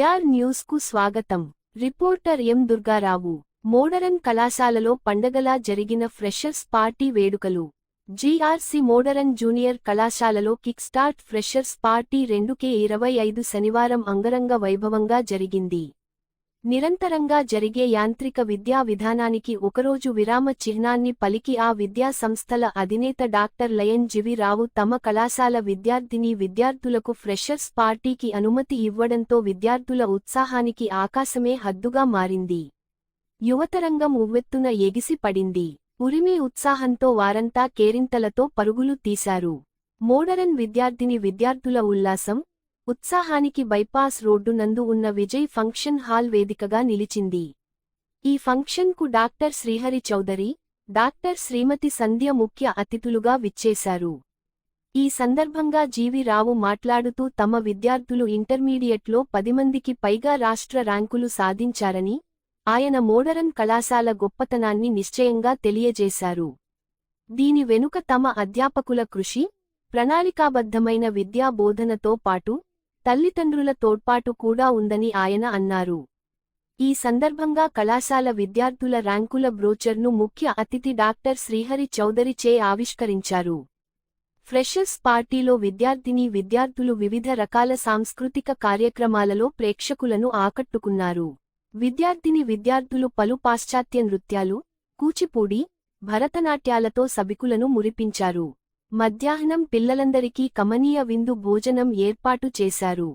JR news కు స్వాగతం. Reporter ఎం Durgarao. Modern కళాశాలలో పండగలా జరిగిన ఫ్రెషర్స్ పార్టీ వేడుకలు. జీఆర్సీ మోడరన్ జూనియర్ కళాశాలలో కిక్ స్టార్ట్ ఫ్రెషర్స్ పార్టీ 2025 శనివారం అంగరంగ వైభవంగా జరిగింది. నిరంతరంగా జరిగే యాంత్రిక విద్యా విధానానికి ఒకరోజు విరామ చిహ్నాన్ని పలికి ఆ విద్యా సంస్థల అధినేత డాక్టర్ లయన్ జీవి రావు తమ కళాశాల విద్యార్థులకు ఫ్రెషర్స్ పార్టీకి అనుమతి ఇవ్వడంతో విద్యార్థుల ఉత్సాహానికి ఆకాశమే హద్దుగా మారింది. యువతరంగం ఉవ్వెత్తున ఎగిసి పడింది. ఉరిమి ఉత్సాహంతో వారంతా కేరింతలతో పరుగులు తీశారు. మోడరన్ విద్యార్థుల ఉల్లాసం, ఉత్సాహానికి బైపాస్ రోడ్డు నందు ఉన్న విజయ్ ఫంక్షన్ హాల్ వేదికగా నిలిచింది. ఈ ఫంక్షన్ కు డాక్టర్ శ్రీహరి చౌదరి, డాక్టర్ శ్రీమతి సంధ్య ముఖ్య అతిథులుగా విచ్చేశారు. ఈ సందర్భంగా జీవి రావు మాట్లాడుతూ తమ విద్యార్థులు ఇంటర్మీడియట్లో 10 మందికి పైగా రాష్ట్ర ర్యాంకులు సాధించారని, ఆయన మోడరన్ కళాశాల గొప్పతనాన్ని నిశ్చయంగా తెలియజేశారు. దీని వెనుక తమ అధ్యాపకుల కృషి, ప్రణాళికాబద్ధమైన విద్యా బోధనతో పాటు తల్లిదండ్రుల తోడ్పాటు కూడా ఉందని ఆయన అన్నారు. ఈ సందర్భంగా కళాశాల విద్యార్థుల ర్యాంకుల బ్రోచర్ను ముఖ్య అతిథి డాక్టర్ శ్రీహరి చౌదరి చే ఆవిష్కరించారు. ఫ్రెషర్స్ పార్టీలో విద్యార్థులు వివిధ రకాల సాంస్కృతిక కార్యక్రమాలలో ప్రేక్షకులను ఆకట్టుకున్నారు. విద్యార్థులు పలు పాశ్చాత్య నృత్యాలు, కూచిపూడి, భరతనాట్యాలతో సభికులను మురిపించారు. మధ్యాహ్నం పిల్లలందరికీ కమనీయ విందు భోజనం ఏర్పాటు చేశారు.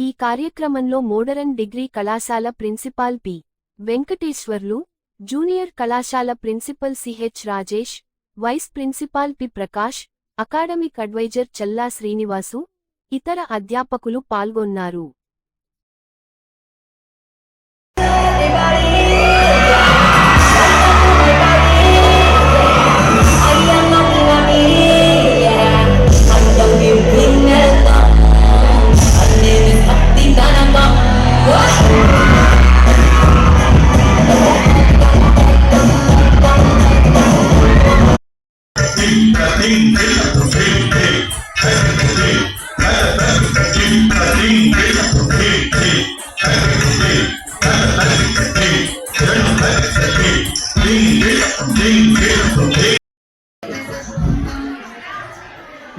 ఈ కార్యక్రమంలో మోడరన్ డిగ్రీ కళాశాల ప్రిన్సిపాల్ పి. వెంకటేశ్వర్లు, జూనియర్ కళాశాల principal CH Rajesh, vice principal P. Prakash, academic adviser Challa Srinivasu, ఇతర అధ్యాపకులు పాల్గొన్నారు.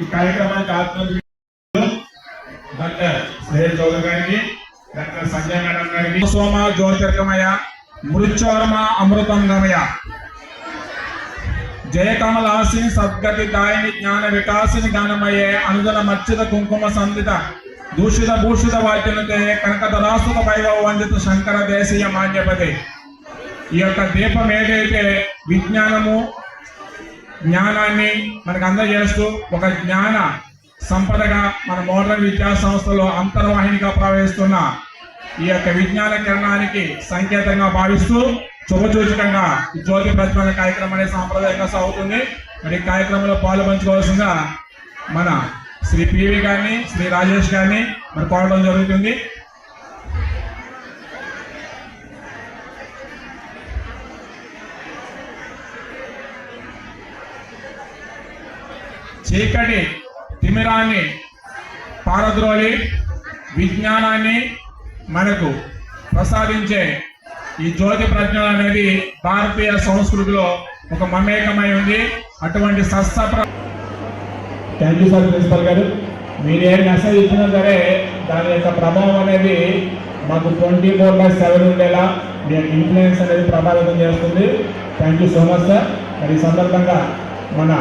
ఈ కార్యక్రమానికి డాక్టర్ శ్రీహరి చౌదరి గారికి, డాక్టర్ సంజయ్ మేడం గారికి, సోమ జ్యోతిర్గమయ మృత్యోర్మ అమృతం గమయ జయ కమలాసి సద్గతి దాయిని జ్ఞాన వికాసిని జ్ఞానమయే అనుదన మచ్చిత కుంకుమ సందిత దూషిత భూషిత వాక్యలతే కనకధరాస్తుత వైభవ వందిత శంకర దేశీయ మాన్యపతి. ఈ యొక్క దీపం ఏదైతే విజ్ఞానము జ్ఞానాన్ని మనకు అందజేస్తూ ఒక జ్ఞాన సంపదగా మన మోడరన్ విద్యా సంస్థలో అంతర్వాహినిగా ప్రవహిస్తున్న ఈ యొక్క విజ్ఞాన కిరణానికి సంకేతంగా భావిస్తూ శుభసూచకంగా ఈ జ్యోతి ప్రజ్వలన కార్యక్రమం అనేది సాంప్రదాయంగా సాగుతుంది. మరి ఈ కార్యక్రమంలో పాల్పంచుకోవాల్సిందిగా మన శ్రీ పివి గారిని, శ్రీ రాజేష్ గారిని మరి కోరడం జరుగుతుంది. చీకటి తిమిరాన్ని పారద్రోలి విజ్ఞానాన్ని మనకు ప్రసాదించే ఈ జ్యోతి ప్రజ్ఞ అనేది భారతీయ సంస్కృతిలో ఒక మమేకమై ఉంది. అటువంటి థ్యాంక్ యూ సార్ ప్రిన్సిపల్ గారు. మీరు ఏ మెసేజ్ ఇచ్చినా సరే దాని యొక్క ప్రభావం అనేది మాకు 24/7 ఉండేలా మీ యొక్క ఇన్ఫ్లుయెన్స్ అనేది ప్రభావితం చేస్తుంది. Thank you so much sir. మరి ఈ సందర్భంగా మన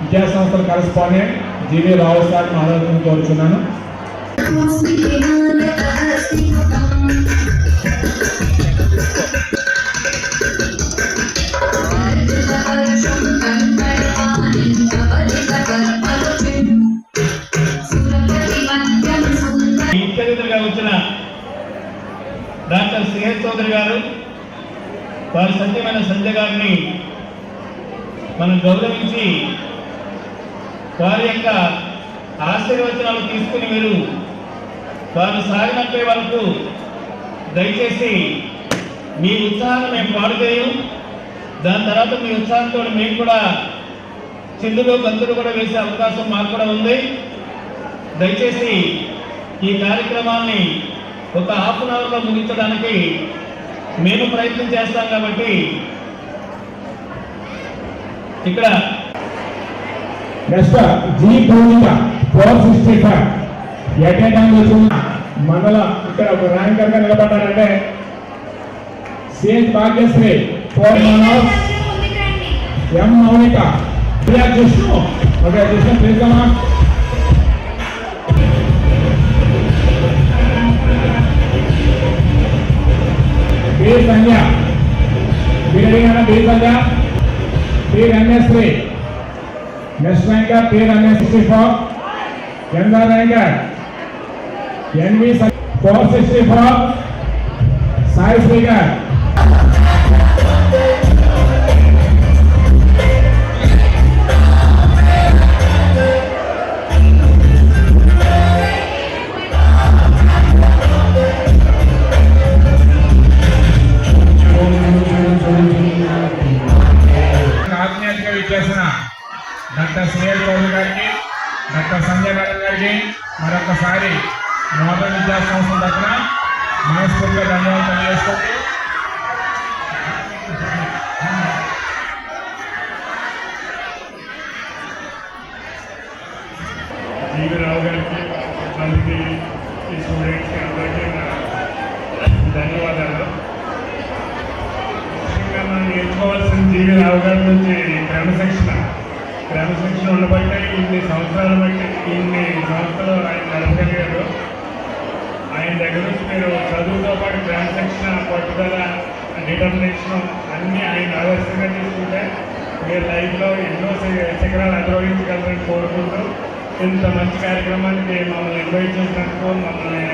విద్యాసంస్థల కరెస్పాండెంట్ జీవి రావు సార్ ఆలోచన కోరుచున్నాను. అతిథులుగా వచ్చిన డాక్టర్ శ్రీహరి చౌదరి గారు, వారి సత్యమైన సంజయ్ గారిని మనం గౌరవించి వారి యొక్క ఆశీర్వచనాలు తీసుకుని మీరు వారు సాగినప్పే వరకు దయచేసి మీ ఉత్సాహాన్ని మేము పాడు చేయం. దాని తర్వాత మీ ఉత్సాహంతో మేము కూడా చిందులు గంతులు కూడా వేసే అవకాశం మాకు కూడా ఉంది. దయచేసి ఈ కార్యక్రమాన్ని ఒక హాఫ్ అన్ అవర్లో ముగించడానికి మేము ప్రయత్నం చేస్తాం. కాబట్టి ఇక్కడ నెక్స్ట్ జీ భూమిక 465 ఎటెండెన్స్ వచ్చిన మనల ఇక్కడ ఒక ర్యాంకర్ గా నిలబడ్డారంటే CN Bhagyashree 4 Manoj M Mounika Priya Krishna. Okay Krishna please come on. B Sandhya B Sandhya P Ramyashree next ranker P Ramesh 64 ఎన్ఆ ర్యాంకర్ ఎన్వి 464 సాయి శ్రీగర్. ఆత్మీయతగా విచ్చేసిన డాక్టర్ శ్రేయస్ గౌడ్ గారికి, డాక్టర్ సంజయ్ మేడం గారికి మరొకసారి మోడల్ విద్యా సంస్థ తరఫున మనస్ఫూర్తిగా ధన్యవాదాలు తెలియజేసుకోండి. జీవరావు గారికి, మంత్రి, ఈ స్టూడెంట్స్కి అందరికీ నా ధన్యవాదాలు. ముఖ్యంగా మనం నేర్చుకోవాల్సిన జీవరావు గారి నుంచి క్రమశిక్షణ ఉండబట్టే ఇన్ని సంవత్సరాలు ఆయన నడపగలిగారు. ఆయన దగ్గర నుంచి మీరు చదువుతో పాటు క్రమశిక్షణ, పట్టుదల, డిటర్మినేషన్ అన్నీ ఆయన ఆదర్శంగా తీసుకుంటే మీరు లైఫ్లో ఎన్నో శిఖరాలు అధిరోహించగలరని కోరుకుంటూ ఇంత మంచి కార్యక్రమానికి మమ్మల్ని ఇన్వైట్ చేసినందుకు, మమ్మల్ని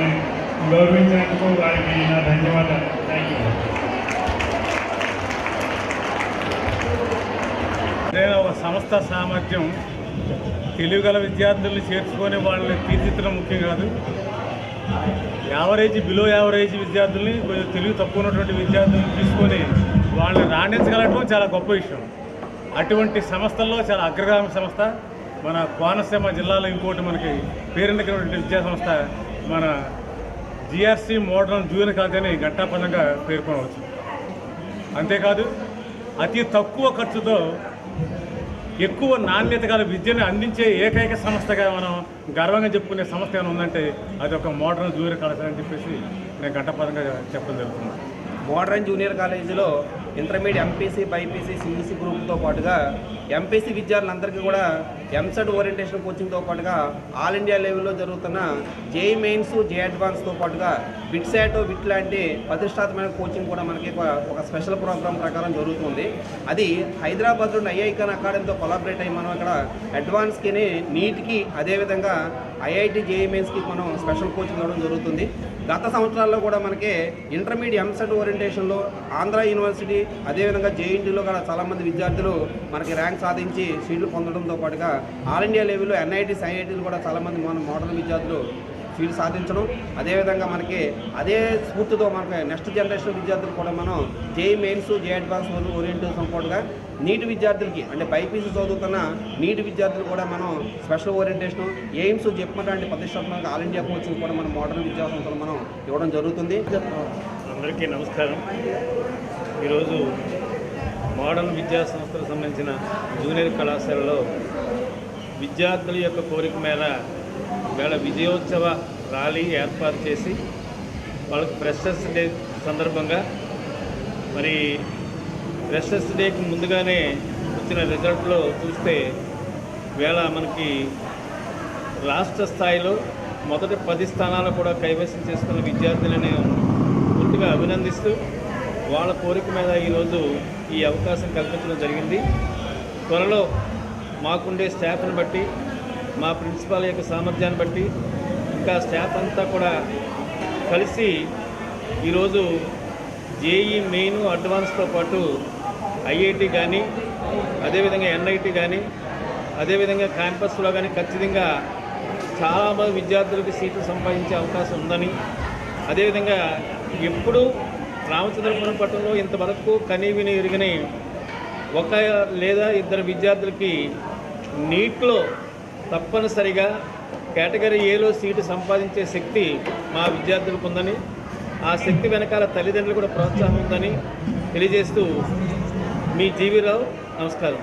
గౌరవించినందుకు వారికి నా ధన్యవాదాలు. Thank you. ఒక సంస్థ సామర్థ్యం తెలివిగల విద్యార్థుల్ని చేర్చుకొని వాళ్ళని తీర్చిదిద్దడం ముఖ్యం కాదు. బిలో యావరేజ్ విద్యార్థుల్ని, కొంచెం తెలివి తక్కువ ఉన్నటువంటి విద్యార్థులను తీసుకొని వాళ్ళని రాణించగలగడం చాలా గొప్ప విషయం. అటువంటి సంస్థల్లో చాలా అగ్రగామి సంస్థ మన కోనసీమ జిల్లాలో ఇంకోటి మనకి పేరెన్నికైనటువంటి విద్యా సంస్థ మన జిఆర్సి మోడర్న్ జూనియర్ కాలేజ్ అని ఘంటాపథంగా పేర్కొనవచ్చు. అంతేకాదు అతి తక్కువ ఖర్చుతో ఎక్కువ నాణ్యత గల విద్యను అందించే ఏకైక సంస్థగా మనం గర్వంగా చెప్పుకునే సంస్థ ఏమైనా ఉందంటే అది ఒక మోడర్న్ జూనియర్ కాలేజ్ అని చెప్పేసి నేను ఘంటాపథంగా చెప్పడం జరుగుతుంది. మోడర్న్ జూనియర్ కాలేజీలో ఇంటర్మీడియట్ ఎంపీసీ, బైపీసీ, సిఈసీ గ్రూప్తో పాటుగా ఎంపీసీ విద్యార్థులందరికీ కూడా ఎంసెట్ ఓరియంటేషన్ కోచింగ్తో పాటుగా ఆల్ ఇండియా లెవెల్లో జరుగుతున్న జేఈ మెయిన్స్, జే అడ్వాన్స్తో పాటుగా బిట్సాట్, విట్ లాంటి ప్రతిష్టాత్మక కోచింగ్ కూడా మనకి ఒక స్పెషల్ ప్రోగ్రామ్ ప్రకారం జరుగుతుంది. అది హైదరాబాద్లో ఐఐకాన్ అకాడమీతో కొలాబరేట్ అయ్యి మనం ఇక్కడ అడ్వాన్స్కి, నీట్కి, అదేవిధంగా ఐఐటి, జేఈ మెయిన్స్కి మనం స్పెషల్ కోచింగ్ ఇవ్వడం జరుగుతుంది. గత సంవత్సరాల్లో కూడా మనకి ఇంటర్మీడియట్ ఎంసెట్ ఓరియంటేషన్లో ఆంధ్ర యూనివర్సిటీ, అదేవిధంగా జేఎన్టీలో కూడా చాలామంది విద్యార్థులు మనకి ర్యాంక్ సాధించి సీట్లు పొందడంతో పాటుగా ఆల్ ఇండియా లెవెల్లో ఎన్ఐటీస్, ఐఐటీలు కూడా చాలామంది మన మోడల్ విద్యార్థులు సీట్లు సాధించడం, అదేవిధంగా మనకి అదే స్ఫూర్తితో మనకి నెక్స్ట్ జనరేషన్ విద్యార్థులు కూడా మనం జేఈ మెయిన్స్, జే అడ్వాన్స్ ఓరియంటేషన్ పాటుగా నీట్ విద్యార్థులకి, అంటే బైపీసీ చదువుతున్న నీట్ విద్యార్థులు కూడా మనం స్పెషల్ ఓరియంటేషన్, ఎయిమ్స్, జెప్మట్ లాంటి ప్రతిష్టాత్మక ఆల్ ఇండియా కోచింగ్ కూడా మన మోడర్న్ విద్యా సంస్థలు మనం ఇవ్వడం జరుగుతుంది. అందరికీ నమస్కారం. ఈరోజు మోడర్న్ విద్యా సంస్థలకు సంబంధించిన జూనియర్ కళాశాలలో విద్యార్థుల యొక్క కోరిక మేర వేళ విజయోత్సవ ర్యాలీ ఏర్పాటు చేసి వాళ్ళకి ఫ్రెషర్స్ డే సందర్భంగా మరి ఫ్రెషర్స్ డేకి ముందుగానే వచ్చిన రిజల్ట్లో చూస్తే వేళ మనకి రాష్ట్ర స్థాయిలో మొదటి 10 స్థానాలు కూడా కైవసం చేసుకున్న విద్యార్థులను పూర్తిగా అభినందిస్తూ వాళ్ళ కోరిక మీద ఈరోజు ఈ అవకాశం కల్పించడం జరిగింది. త్వరలో మాకుండే స్టాఫ్ని బట్టి, మా ప్రిన్సిపాల్ యొక్క సామర్థ్యాన్ని బట్టి ఇంకా స్టాఫ్ అంతా కూడా కలిసి ఈరోజు జేఈ మెయిన్, అడ్వాన్స్తో పాటు ఐఐటి కానీ, అదేవిధంగా ఎన్ఐటి కానీ, అదేవిధంగా క్యాంపస్లో కానీ ఖచ్చితంగా చాలామంది విద్యార్థులకి సీట్లు సంపాదించే అవకాశం ఉందని, అదేవిధంగా ఎప్పుడూ రామచంద్రపురం పట్టణంలో ఇంతవరకు కనీవిని ఎరుగని ఒక లేదా ఇద్దరు విద్యార్థులకి నీట్లో తప్పనిసరిగా కేటగిరీ ఏలో సీటు సంపాదించే శక్తి మా విద్యార్థులకు ఉందని, ఆ శక్తి వెనకాల తల్లిదండ్రులు కూడా ప్రోత్సాహం ఉందని తెలియజేస్తూ మీ జీవీరావు. నమస్కారం.